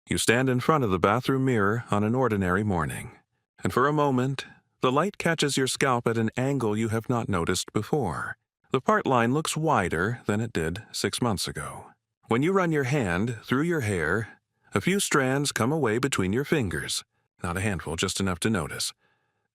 You stand in front of the bathroom mirror on an ordinary morning, and for a moment, the light catches your scalp at an angle you have not noticed before. The part line looks wider than it did 6 months ago. When you run your hand through your hair, a few strands come away between your fingers. Not a handful, just enough to notice.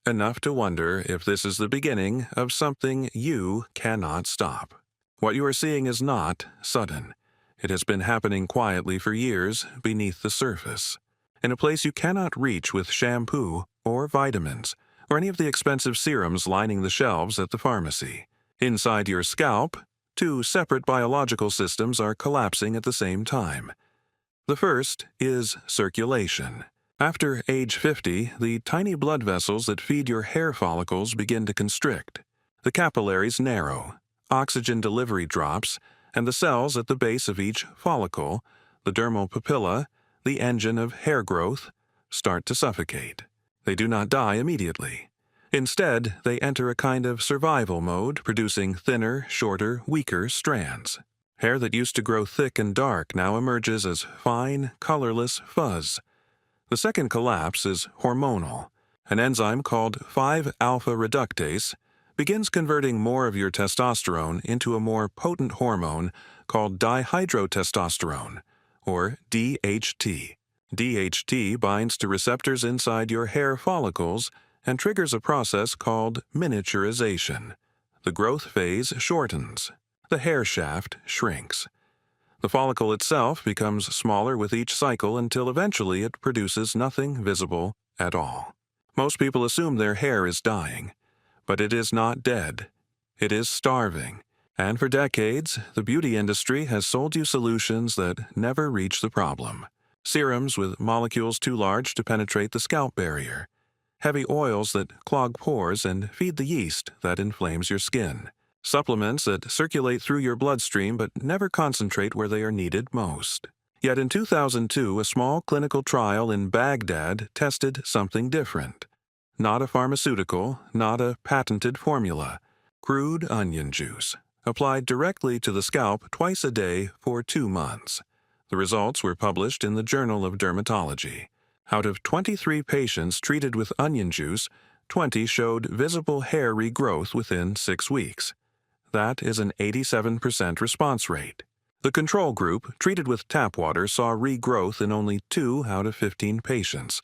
Enough to wonder if this is the beginning of something you cannot stop. What you are seeing is not sudden. It has been happening quietly for years beneath the surface, in a place you cannot reach with shampoo or vitamins, or any of the expensive serums lining the shelves at the pharmacy. Inside your scalp, two separate biological systems are collapsing at the same time. The first is circulation. After age 50, the tiny blood vessels that feed your hair follicles begin to constrict. The capillaries narrow, oxygen delivery drops, and the cells at the base of each follicle, the dermal papilla, the engine of hair growth, start to suffocate. They do not die immediately. Instead, they enter a kind of survival mode, producing thinner, shorter, weaker strands. Hair that used to grow thick and dark now emerges as fine, colorless fuzz. The second collapse is hormonal. An enzyme called 5-alpha reductase begins converting more of your testosterone into a more potent hormone called dihydrotestosterone, or DHT. DHT binds to receptors inside your hair follicles and triggers a process called miniaturization. The growth phase shortens. The hair shaft shrinks. The follicle itself becomes smaller with each cycle until eventually it produces nothing visible at all. Most people assume their hair is dying, but it is not dead. It is starving. And for decades, the beauty industry has sold you solutions that never reach the problem. Serums with molecules too large to penetrate the scalp barrier. Heavy oils that clog pores and feed the yeast that inflames your skin. Supplements that circulate through your bloodstream but never concentrate where they are needed most. Yet in 2002, a small clinical trial in Baghdad tested something different. Not a pharmaceutical, not a patented formula. Crude onion juice, applied directly to the scalp twice a day for 2 months. The results were published in the Journal of Dermatology. Out of 23 patients treated with onion juice, 20 showed visible hair regrowth within 6 weeks. That is an 87% response rate. The control group, treated with tap water, saw regrowth in only 2 out of 15 patients.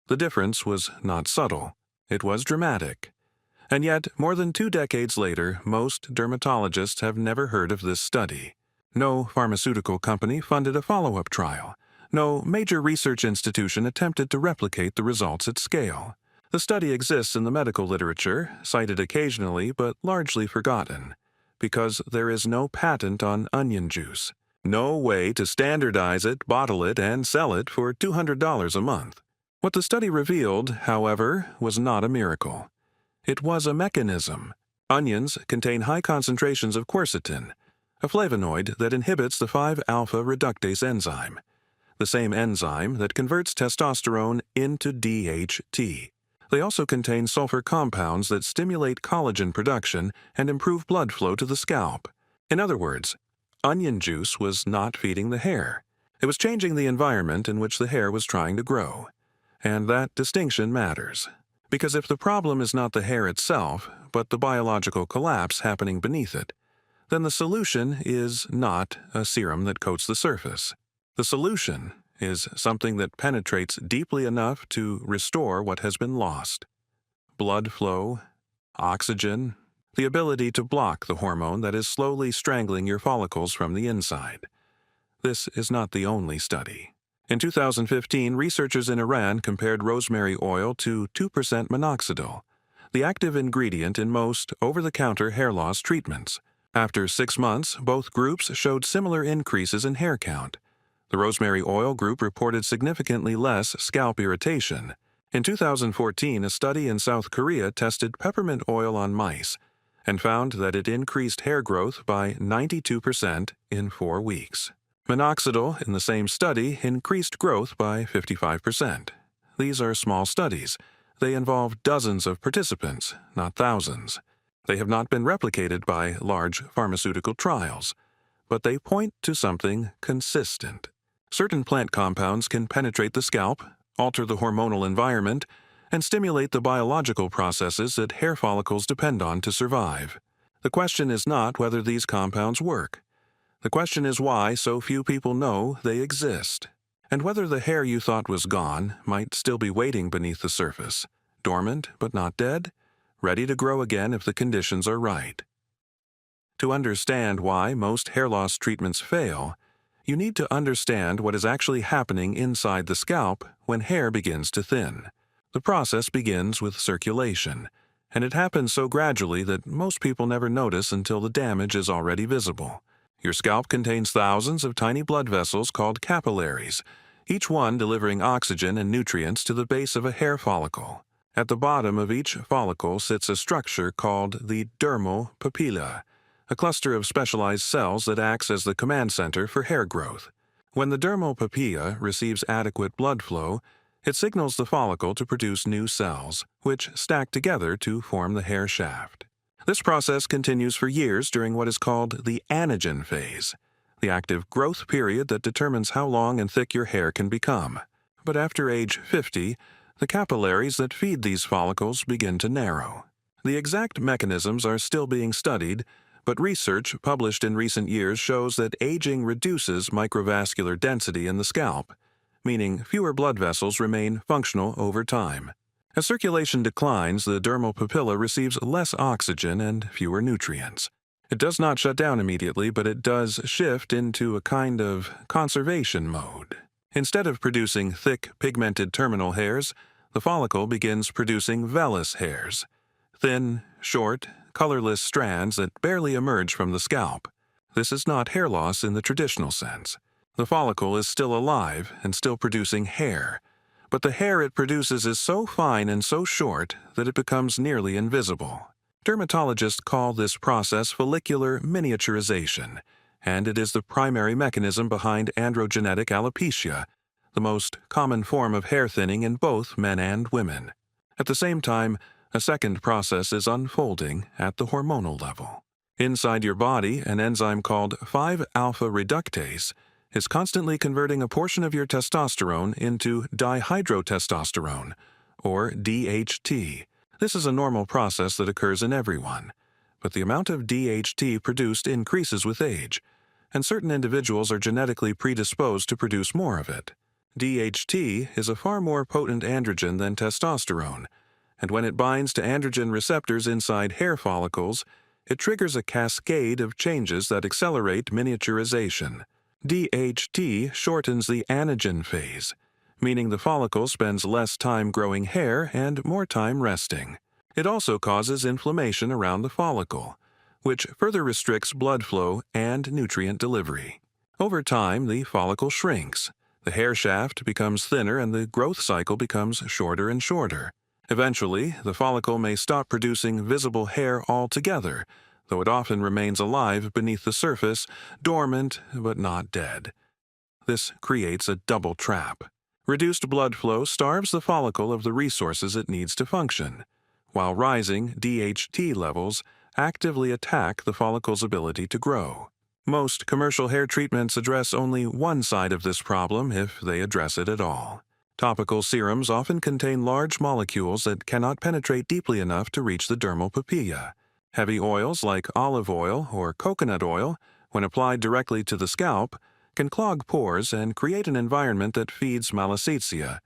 The difference was not subtle. It was dramatic. And yet, more than 2 decades later, most dermatologists have never heard of this study. No pharmaceutical company funded a follow-up trial. No major research institution attempted to replicate the results at scale. The study exists in the medical literature, cited occasionally but largely forgotten, because there is no patent on onion juice. No way to standardize it, bottle it, and sell it for $200 a month. What the study revealed, however, was not a miracle. It was a mechanism. Onions contain high concentrations of quercetin, a flavonoid that inhibits the 5-alpha reductase enzyme, the same enzyme that converts testosterone into DHT. They also contain sulfur compounds that stimulate collagen production and improve blood flow to the scalp. In other words, onion juice was not feeding the hair. It was changing the environment in which the hair was trying to grow. And that distinction matters. Because if the problem is not the hair itself, but the biological collapse happening beneath it, then the solution is not a serum that coats the surface. The solution is something that penetrates deeply enough to restore what has been lost. Blood flow, oxygen, the ability to block the hormone that is slowly strangling your follicles from the inside. This is not the only study. In 2015, researchers in Iran compared rosemary oil to 2% minoxidil, the active ingredient in most over-the-counter hair loss treatments. After 6 months, both groups showed similar increases in hair count. The rosemary oil group reported significantly less scalp irritation. In 2014, a study in South Korea tested peppermint oil on mice and found that it increased hair growth by 92% in 4 weeks. Minoxidil in the same study increased growth by 55%. These are small studies. They involve dozens of participants, not thousands. They have not been replicated by large pharmaceutical trials, but they point to something consistent. Certain plant compounds can penetrate the scalp, alter the hormonal environment, and stimulate the biological processes that hair follicles depend on to survive. The question is not whether these compounds work. The question is why so few people know they exist, and whether the hair you thought was gone might still be waiting beneath the surface, dormant but not dead, ready to grow again if the conditions are right. To understand why most hair loss treatments fail, you need to understand what is actually happening inside the scalp when hair begins to thin. The process begins with circulation, and it happens so gradually that most people never notice until the damage is already visible. Your scalp contains thousands of tiny blood vessels called capillaries, each one delivering oxygen and nutrients to the base of a hair follicle. At the bottom of each follicle sits a structure called the dermal papilla, a cluster of specialized cells that acts as the command center for hair growth. When the dermal papilla receives adequate blood flow, it signals the follicle to produce new cells, which stack together to form the hair shaft. This process continues for years during what is called the anagen phase, the active growth period that determines how long and thick your hair can become. But after age 50, the capillaries that feed these follicles begin to narrow. The exact mechanisms are still being studied, but research published in recent years shows that aging reduces microvascular density in the scalp, meaning fewer blood vessels remain functional over time. As circulation declines, the dermal papilla receives less oxygen and fewer nutrients. It does not shut down immediately, but it does shift into a kind of conservation mode. Instead of producing thick, pigmented terminal hairs, the follicle begins producing vellus hairs, thin, short, colorless strands that barely emerge from the scalp. This is not hair loss in the traditional sense. The follicle is still alive and still producing hair, but the hair it produces is so fine and so short that it becomes nearly invisible. Dermatologists call this process follicular miniaturization, and it is the primary mechanism behind androgenetic alopecia, the most common form of hair thinning in both men and women. At the same time, a second process is unfolding at the hormonal level. Inside your body, an enzyme called 5-alpha reductase is constantly converting a portion of your testosterone into dihydrotestosterone, or DHT. This is a normal process that occurs in everyone, but the amount of DHT produced increases with age, and certain individuals are genetically predisposed to produce more of it. DHT is a far more potent androgen than testosterone, and when it binds to androgen receptors inside hair follicles, it triggers a cascade of changes that accelerate miniaturization. DHT shortens the anagen phase, meaning the follicle spends less time growing hair and more time resting. It also causes inflammation around the follicle, which further restricts blood flow and nutrient delivery. Over time, the follicle shrinks, the hair shaft becomes thinner, and the growth cycle becomes shorter and shorter. Eventually, the follicle may stop producing visible hair altogether, though it often remains alive beneath the surface, dormant but not dead. This creates a double trap. Reduced blood flow starves the follicle of the resources it needs to function, while rising DHT levels actively attack the follicle's ability to grow. Most commercial hair treatments address only one side of this problem if they address it at all. Topical serums often contain large molecules that cannot penetrate deeply enough to reach the dermal papilla. Heavy oils like olive oil or coconut oil, when applied directly to the scalp, can clog pores and create an environment that feeds malassezia,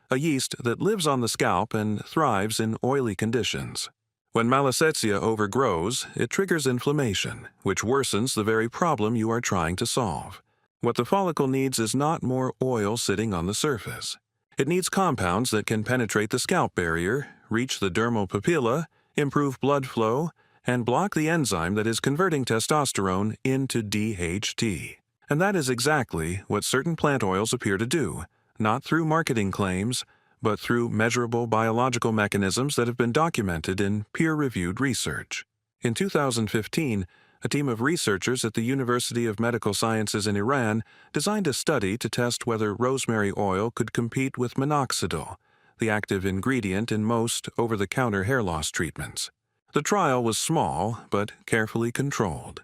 a yeast that lives on the scalp and thrives in oily conditions. When malassezia overgrows, it triggers inflammation, which worsens the very problem you are trying to solve. What the follicle needs is not more oil sitting on the surface. It needs compounds that can penetrate the scalp barrier, reach the dermal papilla, improve blood flow, and block the enzyme that is converting testosterone into DHT. And that is exactly what certain plant oils appear to do, not through marketing claims, but through measurable biological mechanisms that have been documented in peer-reviewed research. In 2015, a team of researchers at the University of Medical Sciences in Iran designed a study to test whether rosemary oil could compete with minoxidil, the active ingredient in most over-the-counter hair loss treatments. The trial was small, but carefully controlled.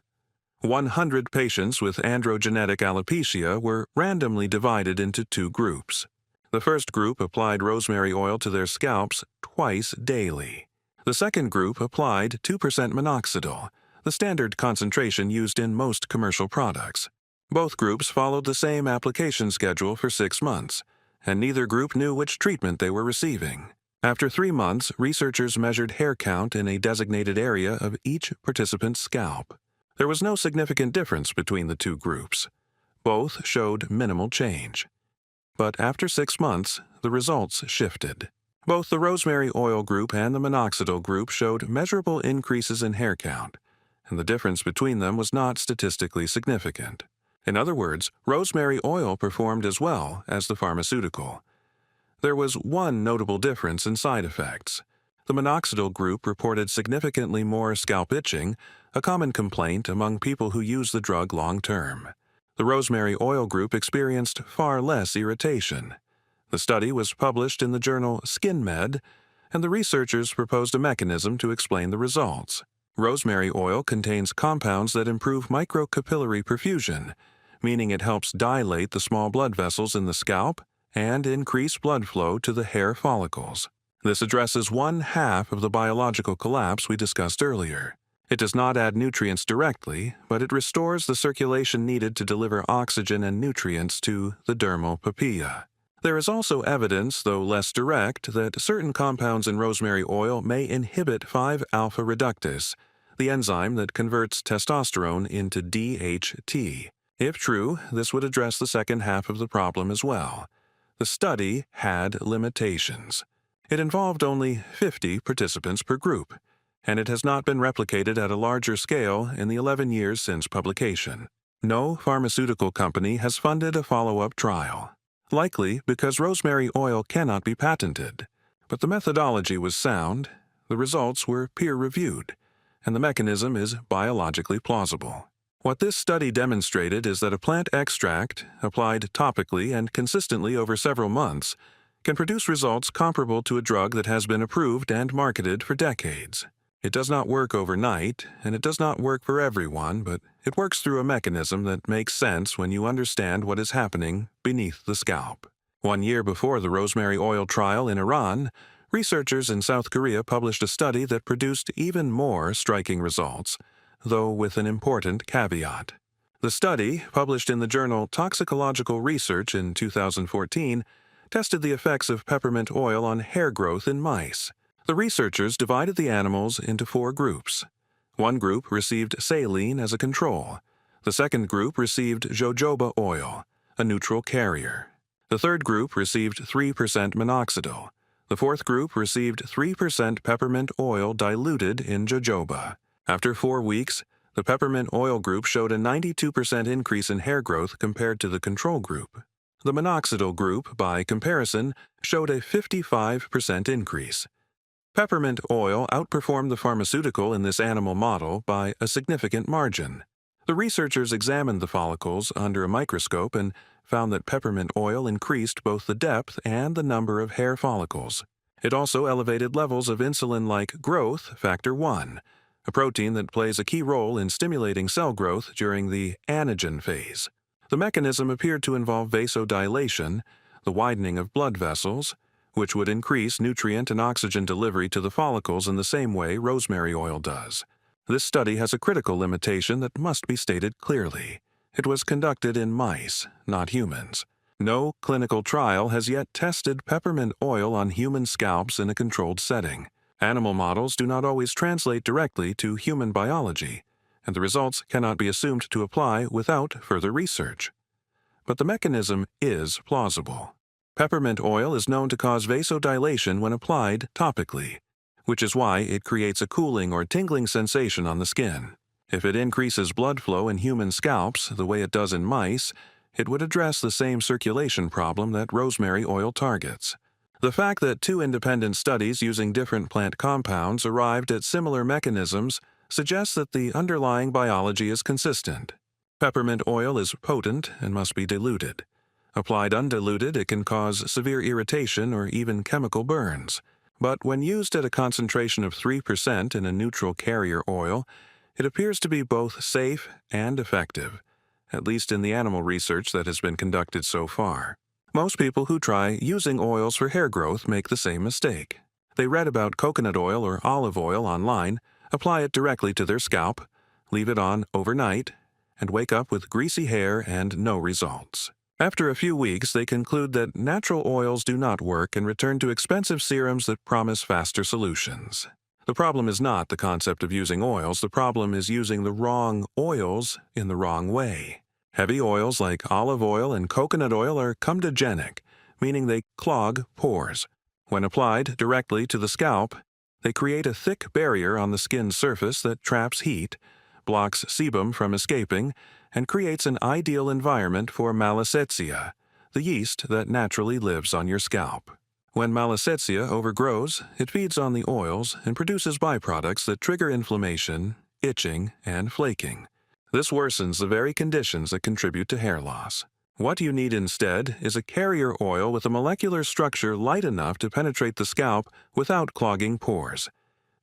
100 patients with androgenetic alopecia were randomly divided into two groups. The first group applied rosemary oil to their scalps twice daily. The second group applied 2% minoxidil, the standard concentration used in most commercial products. Both groups followed the same application schedule for 6 months, and neither group knew which treatment they were receiving. After 3 months, researchers measured hair count in a designated area of each participant's scalp. There was no significant difference between the two groups. Both showed minimal change. But after 6 months, the results shifted. Both the rosemary oil group and the minoxidil group showed measurable increases in hair count, and the difference between them was not statistically significant. In other words, rosemary oil performed as well as the pharmaceutical. There was one notable difference in side effects. The minoxidil group reported significantly more scalp itching, a common complaint among people who use the drug long-term. The rosemary oil group experienced far less irritation. The study was published in the journal SKINmed, and the researchers proposed a mechanism to explain the results. Rosemary oil contains compounds that improve microcapillary perfusion, meaning it helps dilate the small blood vessels in the scalp and increase blood flow to the hair follicles. This addresses 1/2 of the biological collapse we discussed earlier. It does not add nutrients directly, but it restores the circulation needed to deliver oxygen and nutrients to the dermal papilla. There is also evidence, though less direct, that certain compounds in rosemary oil may inhibit 5-alpha reductase, the enzyme that converts testosterone into DHT. If true, this would address the second half of the problem as well. The study had limitations. It involved only 50 participants per group, and it has not been replicated at a larger scale in the 11 years since publication. No pharmaceutical company has funded a follow-up trial. Likely because rosemary oil cannot be patented, but the methodology was sound, the results were peer-reviewed, and the mechanism is biologically plausible. What this study demonstrated is that a plant extract, applied topically and consistently over several months, can produce results comparable to a drug that has been approved and marketed for decades. It does not work overnight, and it does not work for everyone, but it works through a mechanism that makes sense when you understand what is happening beneath the scalp. 1 year before the rosemary oil trial in Iran, researchers in South Korea published a study that produced even more striking results, though with an important caveat. The study, published in the journal Toxicological Research in 2014, tested the effects of peppermint oil on hair growth in mice. The researchers divided the animals into 4 groups. One group received saline as a control. The second group received jojoba oil, a neutral carrier. The third group received 3% minoxidil. The fourth group received 3% peppermint oil diluted in jojoba. After 4 weeks, the peppermint oil group showed a 92% increase in hair growth compared to the control group. The minoxidil group, by comparison, showed a 55% increase. Peppermint oil outperformed the pharmaceutical in this animal model by a significant margin. The researchers examined the follicles under a microscope and found that peppermint oil increased both the depth and the number of hair follicles. It also elevated levels of insulin-like growth factor 1, a protein that plays a key role in stimulating cell growth during the anagen phase. The mechanism appeared to involve vasodilation, the widening of blood vessels, which would increase nutrient and oxygen delivery to the follicles in the same way rosemary oil does. This study has a critical limitation that must be stated clearly. It was conducted in mice, not humans. No clinical trial has yet tested peppermint oil on human scalps in a controlled setting. Animal models do not always translate directly to human biology, and the results cannot be assumed to apply without further research. But the mechanism is plausible. Peppermint oil is known to cause vasodilation when applied topically, which is why it creates a cooling or tingling sensation on the skin. If it increases blood flow in human scalps the way it does in mice, it would address the same circulation problem that rosemary oil targets. The fact that 2 independent studies using different plant compounds arrived at similar mechanisms suggests that the underlying biology is consistent. Peppermint oil is potent and must be diluted. Applied undiluted, it can cause severe irritation or even chemical burns. But when used at a concentration of 3% in a neutral carrier oil, It appears to be both safe and effective, at least in the animal research that has been conducted so far. Most people who try using oils for hair growth make the same mistake. They read about coconut oil or olive oil online, apply it directly to their scalp, leave it on overnight, and wake up with greasy hair and no results. After a few weeks, they conclude that natural oils do not work and return to expensive serums that promise faster solutions. The problem is not the concept of using oils, the problem is using the wrong oils in the wrong way. Heavy oils like olive oil and coconut oil are comedogenic, meaning they clog pores. When applied directly to the scalp, they create a thick barrier on the skin's surface that traps heat, blocks sebum from escaping, and creates an ideal environment for Malassezia, the yeast that naturally lives on your scalp. When Malassezia overgrows, it feeds on the oils and produces byproducts that trigger inflammation, itching, and flaking. This worsens the very conditions that contribute to hair loss. What you need instead is a carrier oil with a molecular structure light enough to penetrate the scalp without clogging pores.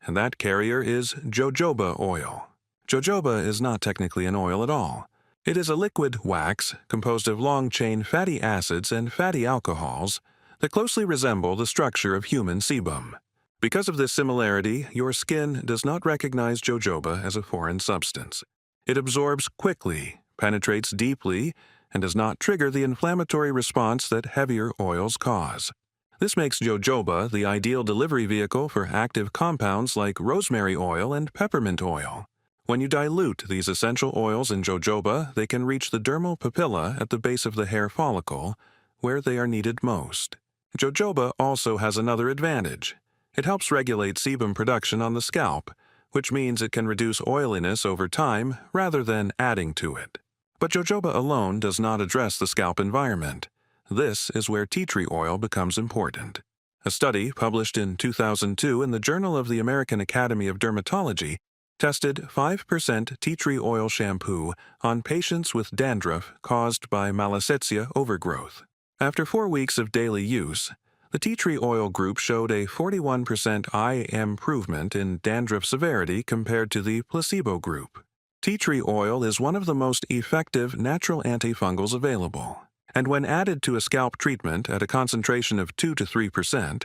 And that carrier is jojoba oil. Jojoba is not technically an oil at all. It is a liquid wax composed of long-chain fatty acids and fatty alcohols that closely resemble the structure of human sebum. Because of this similarity, your skin does not recognize jojoba as a foreign substance. It absorbs quickly, penetrates deeply, and does not trigger the inflammatory response that heavier oils cause. This makes jojoba the ideal delivery vehicle for active compounds like rosemary oil and peppermint oil. When you dilute these essential oils in jojoba, they can reach the dermal papilla at the base of the hair follicle, where they are needed most. Jojoba also has another advantage. It helps regulate sebum production on the scalp, which means it can reduce oiliness over time rather than adding to it. But jojoba alone does not address the scalp environment. This is where tea tree oil becomes important. A study published in 2002 in the Journal of the American Academy of Dermatology tested 5% tea tree oil shampoo on patients with dandruff caused by Malassezia overgrowth. After 4 weeks of daily use, the tea tree oil group showed a 41% improvement in dandruff severity compared to the placebo group. Tea tree oil is one of the most effective natural antifungals available, and when added to a scalp treatment at a concentration of 2 to 3%,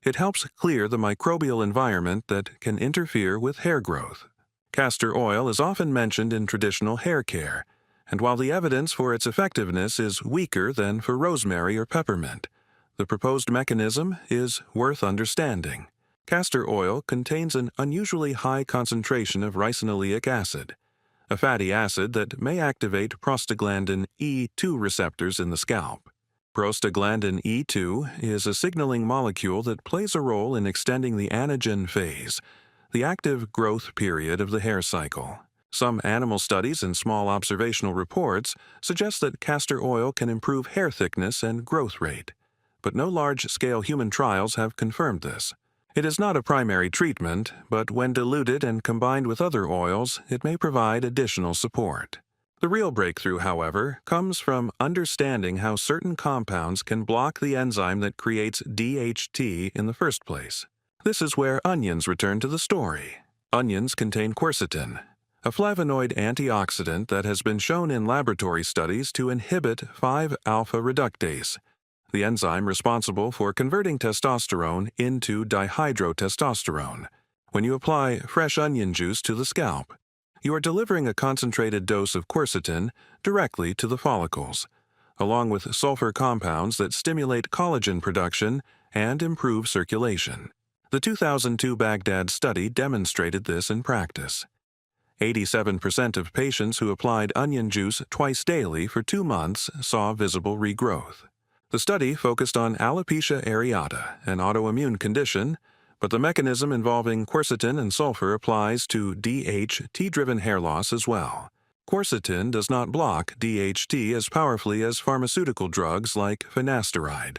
it helps clear the microbial environment that can interfere with hair growth. Castor oil is often mentioned in traditional hair care, and while the evidence for its effectiveness is weaker than for rosemary or peppermint, the proposed mechanism is worth understanding. Castor oil contains an unusually high concentration of ricinoleic acid, a fatty acid that may activate prostaglandin E2 receptors in the scalp. Prostaglandin E2 is a signaling molecule that plays a role in extending the anagen phase, the active growth period of the hair cycle. Some animal studies and small observational reports suggest that castor oil can improve hair thickness and growth rate, but no large-scale human trials have confirmed this. It is not a primary treatment, but when diluted and combined with other oils, it may provide additional support. The real breakthrough, however, comes from understanding how certain compounds can block the enzyme that creates DHT in the first place. This is where onions return to the story. Onions contain quercetin, a flavonoid antioxidant that has been shown in laboratory studies to inhibit 5-alpha reductase, the enzyme responsible for converting testosterone into dihydrotestosterone. When you apply fresh onion juice to the scalp, you are delivering a concentrated dose of quercetin directly to the follicles, along with sulfur compounds that stimulate collagen production and improve circulation. The 2002 Baghdad study demonstrated this in practice. 87% of patients who applied onion juice twice daily for 2 months saw visible regrowth. The study focused on alopecia areata, an autoimmune condition, but the mechanism involving quercetin and sulfur applies to DHT-driven hair loss as well. Quercetin does not block DHT as powerfully as pharmaceutical drugs like finasteride,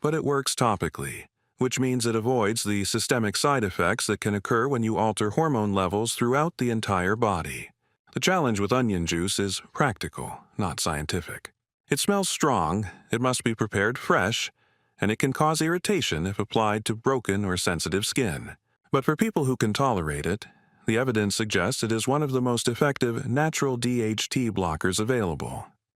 but it works topically, which means it avoids the systemic side effects that can occur when you alter hormone levels throughout the entire body. The challenge with onion juice is practical, not scientific. It smells strong, it must be prepared fresh, and it can cause irritation if applied to broken or sensitive skin. But for people who can tolerate it, The evidence suggests it is one of the most effective natural DHT blockers available.